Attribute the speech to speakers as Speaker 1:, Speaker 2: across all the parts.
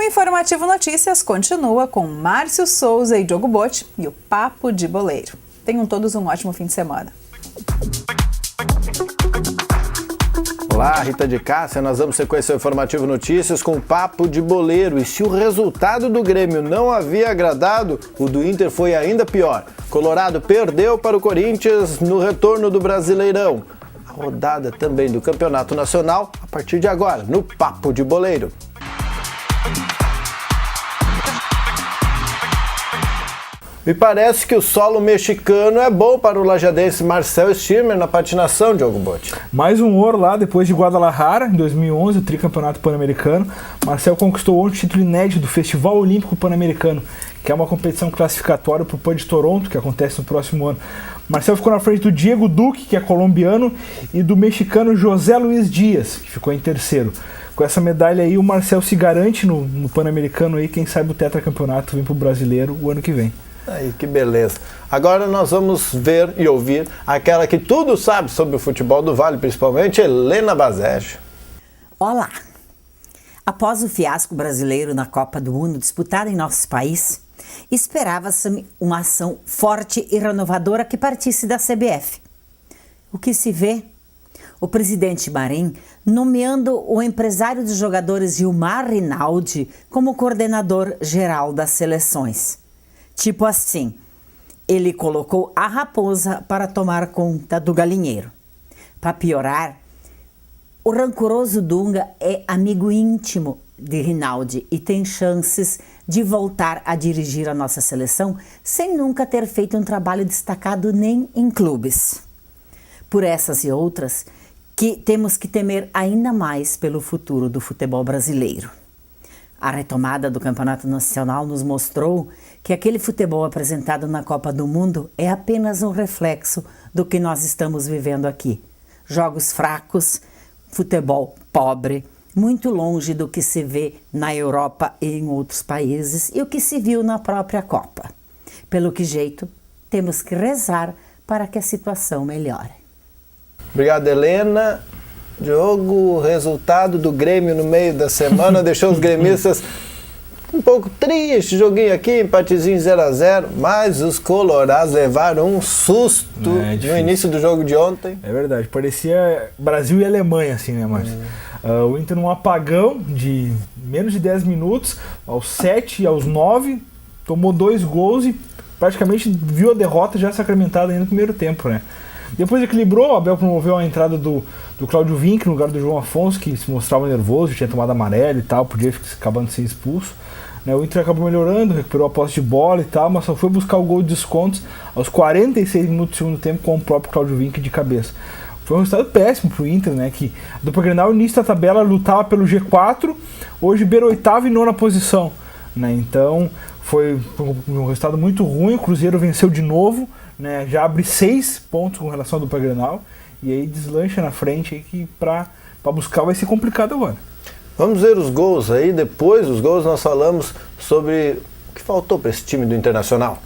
Speaker 1: Informativo Notícias continua com Márcio Souza e Diogo Botti e o Papo de Boleiro. Tenham todos um ótimo fim de semana.
Speaker 2: Olá, Rita de Cássia, nós vamos sequenciar o Informativo Notícias com o Papo de Boleiro. E se o resultado do Grêmio não havia agradado, o do Inter foi ainda pior. Colorado perdeu para o Corinthians no retorno do Brasileirão. A rodada também do Campeonato Nacional a partir de agora, no Papo de Boleiro. Me parece que o solo mexicano é bom para o lajadense Marcel Stirmer na patinação, Diogo Botti.
Speaker 3: Mais um ouro lá depois de Guadalajara, em 2011, o tricampeonato pan-americano. Marcel conquistou ontem o título inédito do Festival Olímpico Pan-Americano, que é uma competição classificatória para o PAN de Toronto, que acontece no próximo ano. Marcel ficou na frente do Diego Duque, que é colombiano, e do mexicano José Luiz Dias, que ficou em terceiro. Com essa medalha aí, o Marcel se garante no Pan-Americano aí, quem sabe o tetracampeonato vem para o brasileiro o ano que vem.
Speaker 2: Aí, que beleza. Agora nós vamos ver e ouvir aquela que tudo sabe sobre o futebol do Vale, principalmente Helena Bazejo.
Speaker 4: Olá! Após o fiasco brasileiro na Copa do Mundo disputada em nosso país, esperava-se uma ação forte e renovadora que partisse da CBF. O que se vê? O presidente Marim nomeando o empresário dos jogadores Gilmar Rinaldi como coordenador geral das seleções. Tipo assim, ele colocou a raposa para tomar conta do galinheiro. Para piorar, o rancoroso Dunga é amigo íntimo de Rinaldi e tem chances de voltar a dirigir a nossa seleção sem nunca ter feito um trabalho destacado nem em clubes. Por essas e outras, que temos que temer ainda mais pelo futuro do futebol brasileiro. A retomada do Campeonato Nacional nos mostrou que aquele futebol apresentado na Copa do Mundo é apenas um reflexo do que nós estamos vivendo aqui. Jogos fracos, futebol pobre, muito longe do que se vê na Europa e em outros países e o que se viu na própria Copa. Pelo que jeito, temos que rezar para que a situação melhore.
Speaker 2: Obrigado, Helena. Diogo, o resultado do Grêmio no meio da semana deixou os gremistas um pouco tristes. Joguinho aqui, empatezinho 0-0, mas os colorados levaram um susto no início do jogo de ontem.
Speaker 3: É verdade, parecia Brasil e Alemanha, assim, né, Márcio? O Inter num apagão de menos de 10 minutos, aos 7 e aos 9, tomou 2 gols e praticamente viu a derrota já sacramentada ainda no primeiro tempo, né? Depois equilibrou, o Abel promoveu a entrada do Cláudio Vinck no lugar do João Afonso, que se mostrava nervoso, tinha tomado amarelo e tal, podia acabar de ser expulso. O Inter acabou melhorando, recuperou a posse de bola e tal, mas só foi buscar o gol de descontos aos 46 minutos do segundo tempo com o próprio Cláudio Vinck de cabeça. Foi um resultado péssimo pro Inter, né? Que a dupla Grenal, início da tabela, lutava pelo G4, hoje beira 8ª e 9ª posição, né? Então foi um resultado muito ruim, o Cruzeiro venceu de novo, né? Já abre 6 pontos com relação à dupla Grenal e aí deslancha na frente aí, que pra buscar vai ser complicado agora.
Speaker 2: Vamos ver os gols aí, depois dos gols nós falamos sobre o que faltou para esse time do Internacional.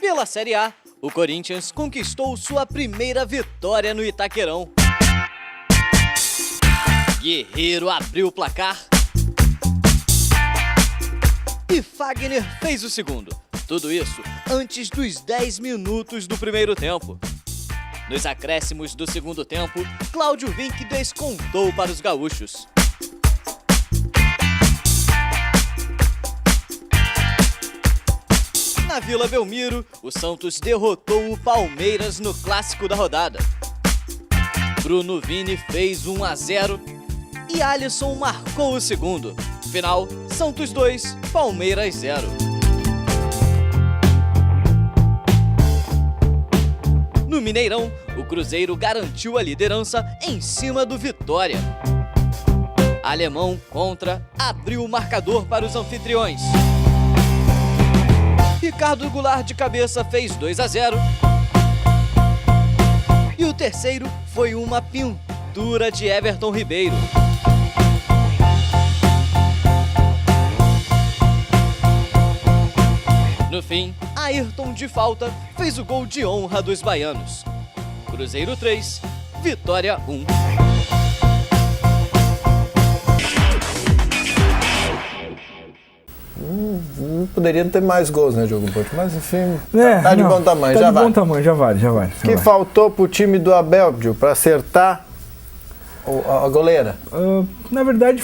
Speaker 5: Pela Série A, o Corinthians conquistou sua primeira vitória no Itaquerão. Guerreiro abriu o placar e Fagner fez o segundo. Tudo isso antes dos 10 minutos do primeiro tempo. Nos acréscimos do segundo tempo, Cláudio Vinck descontou para os gaúchos. Na Vila Belmiro, o Santos derrotou o Palmeiras no clássico da rodada. Bruno Vini fez 1-0 e Alisson marcou o segundo. Final, Santos 2, Palmeiras 0. No Mineirão, o Cruzeiro garantiu a liderança em cima do Vitória. Alemão contra abriu o marcador para os anfitriões. Ricardo Goulart de cabeça fez 2-0. E o terceiro foi uma pintura de Everton Ribeiro. No fim, a Ayrton de falta fez o gol de honra dos baianos. Cruzeiro 3, Vitória 1.
Speaker 2: Poderia ter mais gols, né, Diogo Botti? Mas enfim, tá de bom tamanho,
Speaker 3: tá
Speaker 2: já
Speaker 3: de
Speaker 2: vale.
Speaker 3: bom tamanho, já vale.
Speaker 2: O que faltou pro time do Abel, Gil, para acertar a goleira?
Speaker 3: Na verdade,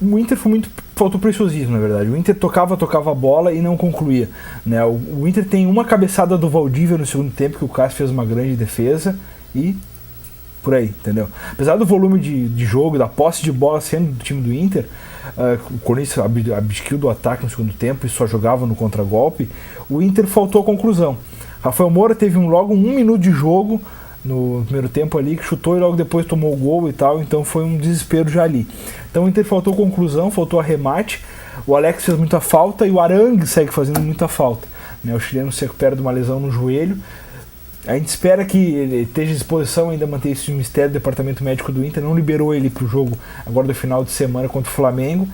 Speaker 3: o Inter faltou preciosismo, na verdade. O Inter tocava a bola e não concluía, né? O Inter tem uma cabeçada do Valdívia no segundo tempo, que o Cássio fez uma grande defesa e por aí, entendeu? Apesar do volume de jogo, da posse de bola sendo do time do Inter, o Corinthians abdiquiu do ataque no segundo tempo e só jogava no contragolpe, o Inter faltou a conclusão. Rafael Moura teve logo 1 minuto de jogo no primeiro tempo ali, que chutou e logo depois tomou o gol e tal, então foi um desespero já ali. Então o Inter faltou conclusão, faltou arremate, o Alex fez muita falta e o Arangue segue fazendo muita falta, né? O chileno se recupera de uma lesão no joelho. A gente espera que ele esteja à disposição, ainda manter esse mistério do departamento médico do Inter, não liberou ele para o jogo agora do final de semana contra o Flamengo,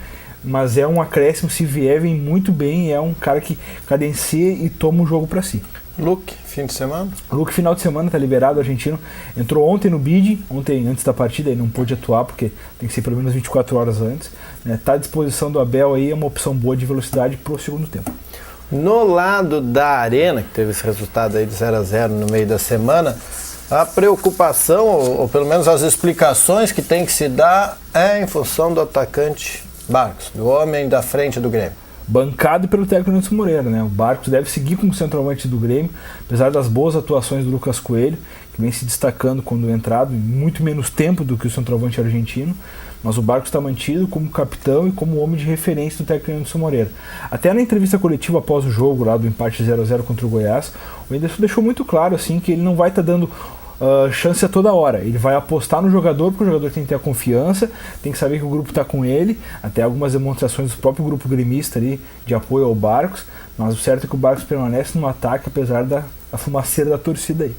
Speaker 3: mas é um acréscimo, se vier, vem muito bem, é um cara que cadencia e toma o jogo para si.
Speaker 2: Luke, fim de semana?
Speaker 3: Luke, final de semana, tá liberado, o argentino. Entrou ontem no bid, antes da partida, ele não pôde atuar, porque tem que ser pelo menos 24 horas antes. Né? Tá à disposição do Abel aí, é uma opção boa de velocidade pro segundo tempo.
Speaker 2: No lado da Arena, que teve esse resultado aí de 0-0 no meio da semana, a preocupação, ou pelo menos as explicações que tem que se dar, é em função do atacante Barcos, do homem da frente do Grêmio.
Speaker 3: Bancado pelo técnico Anderson Moreira, né? O Barcos deve seguir como centroavante do Grêmio, apesar das boas atuações do Lucas Coelho, que vem se destacando quando entrado, em muito menos tempo do que o centroavante argentino, mas o Barcos está mantido como capitão e como homem de referência do técnico Anderson Moreira. Até na entrevista coletiva após o jogo, lá do empate 0-0 contra o Goiás, o Anderson deixou muito claro assim, que ele não vai estar dando chance a toda hora. Ele vai apostar no jogador, porque o jogador tem que ter a confiança, tem que saber que o grupo está com ele, até algumas demonstrações do próprio grupo gremista ali, de apoio ao Barcos, mas o certo é que o Barcos permanece no ataque, apesar da fumaceira da torcida aí.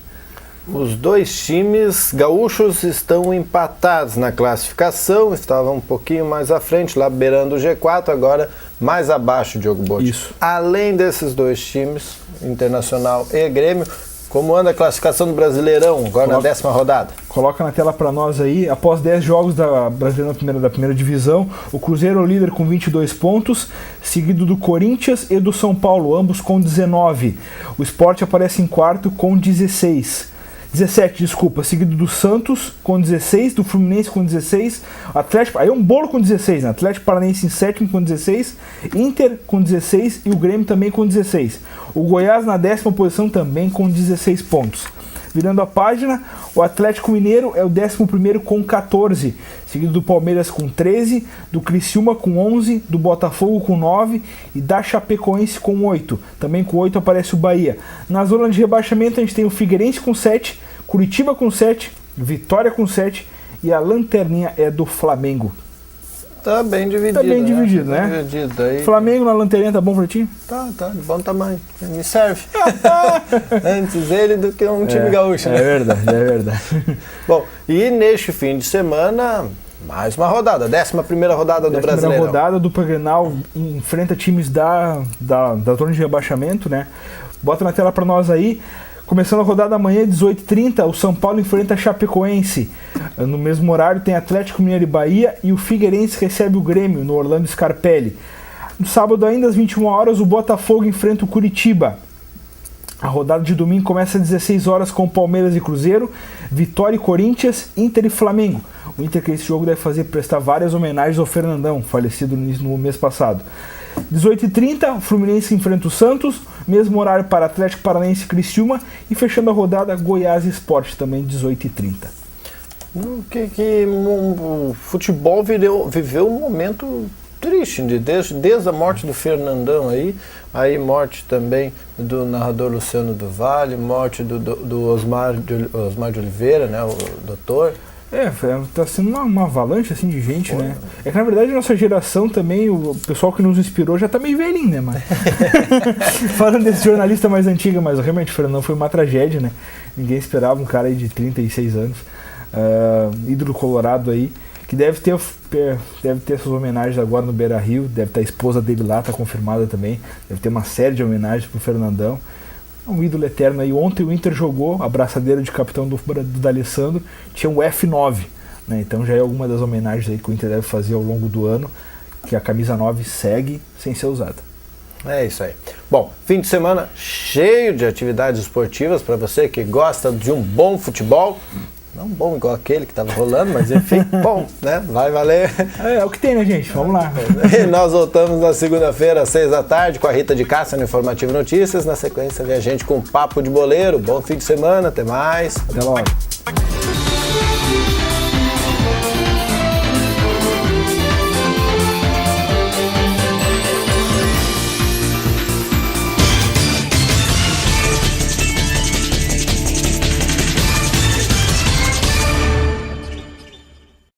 Speaker 2: Os dois times gaúchos estão empatados na classificação, estavam um pouquinho mais à frente, lá beirando o G4, agora mais abaixo, Diogo Botti.
Speaker 3: Isso.
Speaker 2: Além desses dois times, Internacional e Grêmio, como anda a classificação do Brasileirão, agora na 10ª rodada?
Speaker 3: Coloca na tela para nós aí, após 10 jogos da Brasileirão da primeira divisão, o Cruzeiro é o líder com 22 pontos, seguido do Corinthians e do São Paulo, ambos com 19. O Sport aparece em quarto com 17, seguido do Santos com 16, do Fluminense com 16, Atlético, aí é um bolo com 16, né? Atlético Paranaense em sétimo com 16, Inter com 16 e o Grêmio também com 16. O Goiás na 10ª posição também com 16 pontos. Virando a página, o Atlético Mineiro é o 11º com 14, seguido do Palmeiras com 13, do Criciúma com 11, do Botafogo com 9 e da Chapecoense com 8. Também com 8 aparece o Bahia. Na zona de rebaixamento a gente tem o Figueirense com 7, Curitiba com 7, Vitória com 7 e a lanterninha é do Flamengo.
Speaker 2: Tá bem dividido.
Speaker 3: Tá bem dividido,
Speaker 2: né?
Speaker 3: né?
Speaker 2: Dividido aí.
Speaker 3: Flamengo na lanterninha tá bom pra ti?
Speaker 2: Tá, de bom tamanho. Me serve. Antes ele do que um time gaúcho, né?
Speaker 3: É verdade.
Speaker 2: Bom, e neste fim de semana, mais uma rodada, 11ª rodada do Brasileirão.
Speaker 3: 11ª rodada, do dupla Grenal enfrenta times da zona de rebaixamento, né? Bota na tela pra nós aí. Começando a rodada amanhã, 18h30, o São Paulo enfrenta a Chapecoense. No mesmo horário tem Atlético Mineiro e Bahia e o Figueirense recebe o Grêmio no Orlando Scarpelli. No sábado ainda, às 21 horas, o Botafogo enfrenta o Curitiba. A rodada de domingo começa às 16 horas com Palmeiras e Cruzeiro, Vitória e Corinthians, Inter e Flamengo. O Inter, que esse jogo deve prestar várias homenagens ao Fernandão, falecido no mês passado. 18h30, o Fluminense enfrenta o Santos, mesmo horário para Atlético Paranaense e Criciúma, e fechando a rodada, Goiás e Sport, também 18h30.
Speaker 2: O futebol viveu um momento triste, desde a morte do Fernandão aí morte também do narrador Luciano do Vale, morte do Osmar de Oliveira, né, o doutor.
Speaker 3: Tá sendo uma avalanche assim de gente, né? É que na verdade a nossa geração também, o pessoal que nos inspirou já tá meio velhinho, né, mano? Falando desse jornalista mais antigo, mas realmente o Fernandão foi uma tragédia, né? Ninguém esperava um cara aí de 36 anos, ídolo colorado aí, que deve ter essas homenagens agora no Beira-Rio, deve estar a esposa dele lá, está confirmada também, deve ter uma série de homenagens pro Fernandão. Um ídolo eterno aí. Ontem o Inter jogou, a braçadeira de capitão do D'Alessandro tinha um F9, né? Então já é alguma das homenagens aí que o Inter deve fazer ao longo do ano, que a camisa 9 segue sem ser usada.
Speaker 2: É isso aí. Bom, fim de semana cheio de atividades esportivas para você que gosta de um bom futebol. Não bom igual aquele que estava rolando, mas enfim, bom, né? Vai valer.
Speaker 3: É o que tem, né, gente? Vamos lá.
Speaker 2: E nós voltamos na segunda-feira, às 6h com a Rita de Cássia no Informativo Notícias. Na sequência, vem a gente com Papo de Boleiro. Bom fim de semana, até mais.
Speaker 3: Até logo.